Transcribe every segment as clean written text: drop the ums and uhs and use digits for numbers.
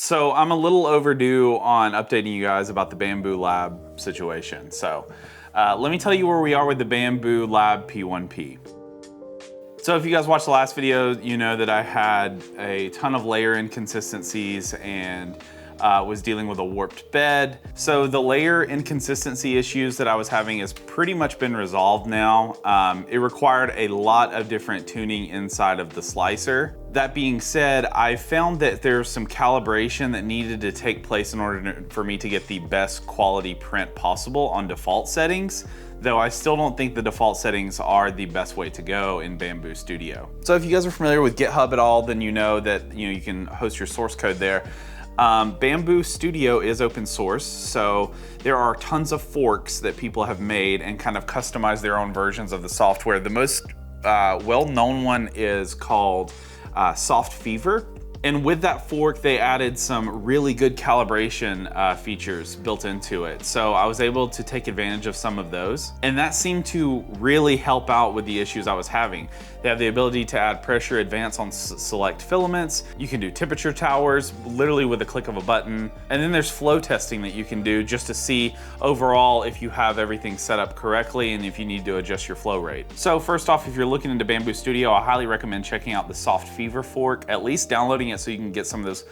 So I'm a little overdue on updating you guys about the BAMBU LAB situation. So let me tell you where we are with the BAMBU LAB P1P. So if you guys watched the last video, you know that I had a ton of layer inconsistencies and was dealing with a warped bed. So the layer inconsistency issues that I was having has pretty much been resolved now. It required a lot of different tuning inside of the slicer. That being said, I found that there's some calibration that needed to take place in order for me to get the best quality print possible on default settings, though I still don't think the default settings are the best way to go in BAMBU Studio. So if you guys are familiar with GitHub at all, then you know that you can host your source code there. BAMBU Studio is open source, so there are tons of forks that people have made and kind of customized their own versions of the software. The most well-known one is called Soft Fever. And with that fork, they added some really good calibration features built into it. So I was able to take advantage of some of those. And that seemed to really help out with the issues I was having. They have the ability to add pressure advance on select filaments. You can do temperature towers literally with a click of a button. And then there's flow testing that you can do just to see overall if you have everything set up correctly and if you need to adjust your flow rate. So first off, if you're looking into BAMBU Studio, I highly recommend checking out the Soft Fever fork, at least downloading it so you can get some of those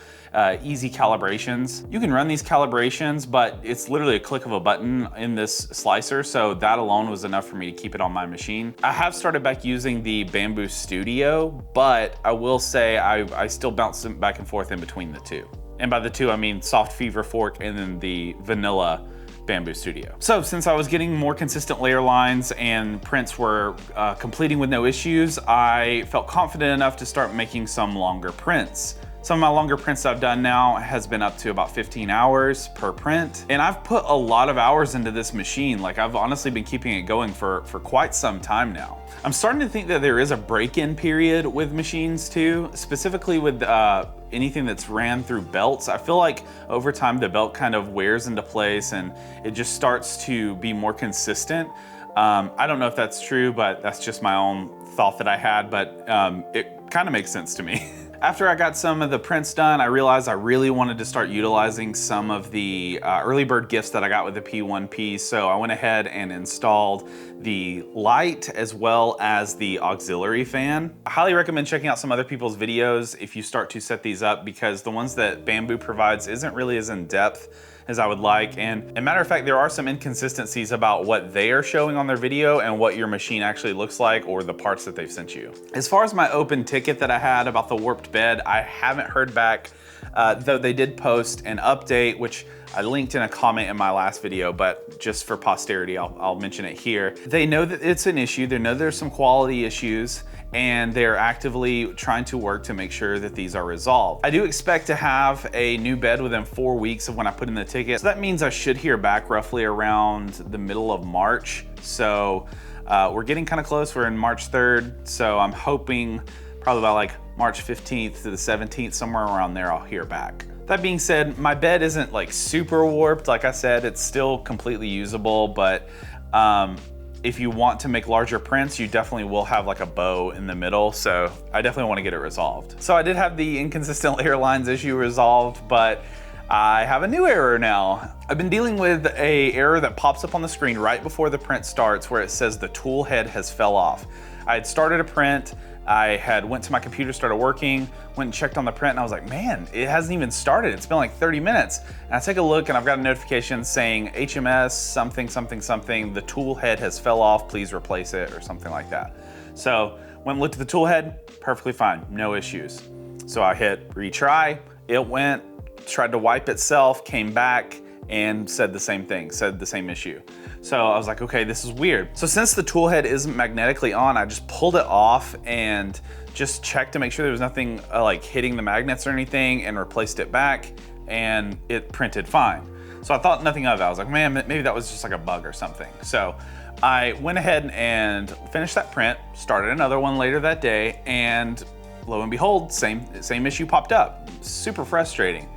easy calibrations. You can run these calibrations, but it's literally a click of a button in this slicer, so that alone was enough for me to keep it on my machine. I have started back using the BAMBU Studio, but I will say I still bounce back and forth in between the two. And by the two, I mean Soft Fever fork and then the vanilla BAMBU Studio. So since I was getting more consistent layer lines and prints were completing with no issues, I felt confident enough to start making some longer prints. Some of my longer prints I've done now has been up to about 15 hours per print. And I've put a lot of hours into this machine. Like, I've honestly been keeping it going for quite some time now. I'm starting to think that there is a break-in period with machines too, specifically with anything that's ran through belts. I feel like over time the belt kind of wears into place and it just starts to be more consistent. I don't know if that's true, but that's just my own thought that I had, but it kind of makes sense to me. After I got some of the prints done, I realized I really wanted to start utilizing some of the early bird gifts that I got with the P1P, so I went ahead and installed the light as well as the auxiliary fan. I highly recommend checking out some other people's videos if you start to set these up, because the ones that BAMBU provides isn't really as in-depth as I would like. And as a matter of fact, there are some inconsistencies about what they are showing on their video and what your machine actually looks like, or the parts that they've sent you. As far as my open ticket that I had about the warped bed, I haven't heard back, though they did post an update, which I linked in a comment in my last video, but just for posterity, I'll mention it here. They know that it's an issue, they know there's some quality issues, and they're actively trying to work to make sure that these are resolved. I do expect to have a new bed within 4 weeks of when I put in the ticket. So that means I should hear back roughly around the middle of March. So we're getting kind of close. We're in March 3rd. So I'm hoping probably by like March 15th to the 17th, somewhere around there, I'll hear back. That being said, my bed isn't like super warped. Like I said, it's still completely usable, but if you want to make larger prints, you definitely will have like a bow in the middle. So I definitely want to get it resolved. So I did have the inconsistent layer lines issue resolved, but I have a new error now. I've been dealing with an error that pops up on the screen right before the print starts where it says the tool head has fell off. I had started a print, I had went to my computer, started working, went and checked on the print, and I was like, man, it hasn't even started. It's been like 30 minutes. And I take a look and I've got a notification saying HMS something, something, something, the tool head has fell off, please replace it, or something like that. So went and looked at the tool head, perfectly fine, no issues. So I hit retry, it went, tried to wipe itself, came back, and said the same thing, said the same issue. So I was like, okay, this is weird. So since the tool head isn't magnetically on, I just pulled it off and just checked to make sure there was nothing like hitting the magnets or anything, and replaced it back, and it printed fine. So I thought nothing of it. I was like, man, maybe that was just like a bug or something. So I went ahead and finished that print, started another one later that day, and lo and behold, same issue popped up. Super frustrating.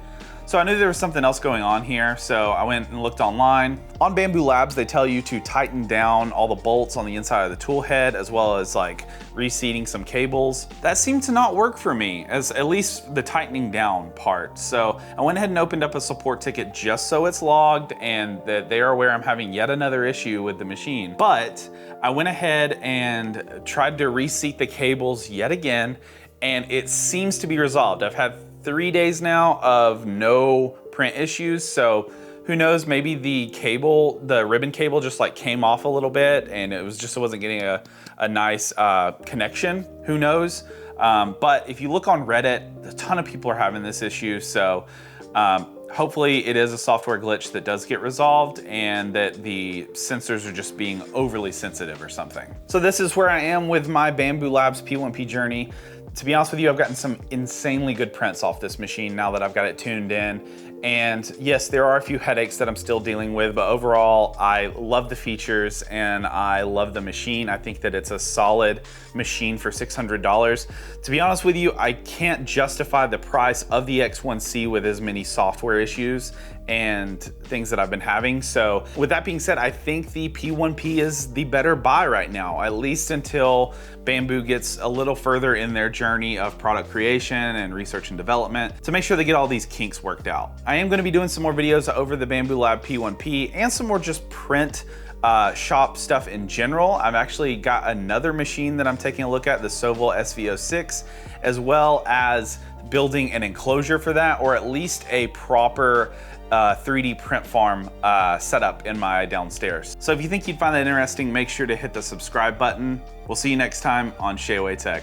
So I knew there was something else going on here, so I went and looked online. On Bambu Labs, they tell you to tighten down all the bolts on the inside of the tool head, as well as like reseating some cables. That seemed to not work for me, as at least the tightening down part. So I went ahead and opened up a support ticket just so it's logged and that they are aware I'm having yet another issue with the machine. But I went ahead and tried to reseat the cables yet again, and it seems to be resolved. I've had 3 days now of no print issues, so who knows, maybe the cable, the ribbon cable just like came off a little bit and it wasn't getting a nice connection, who knows. But if you look on Reddit, a ton of people are having this issue, so hopefully it is a software glitch that does get resolved and that the sensors are just being overly sensitive or something. So this is where I am with my Bambu Labs P1P journey. To be honest with you, I've gotten some insanely good prints off this machine now that I've got it tuned in. And yes, there are a few headaches that I'm still dealing with, but overall, I love the features and I love the machine. I think that it's a solid machine for $600. To be honest with you, I can't justify the price of the X1C with as many software issues and things that I've been having. So with that being said, I think the P1P is the better buy right now, at least until Bambu gets a little further in their journey of product creation and research and development to make sure they get all these kinks worked out. I am gonna be doing some more videos over the Bambu Lab P1P and some more just print shop stuff in general. I've actually got another machine that I'm taking a look at, the Sovol SV06, as well as building an enclosure for that, or at least a proper 3D print farm setup in my downstairs. So if you think you'd find that interesting, make sure to hit the subscribe button. We'll see you next time on Shayway Tech.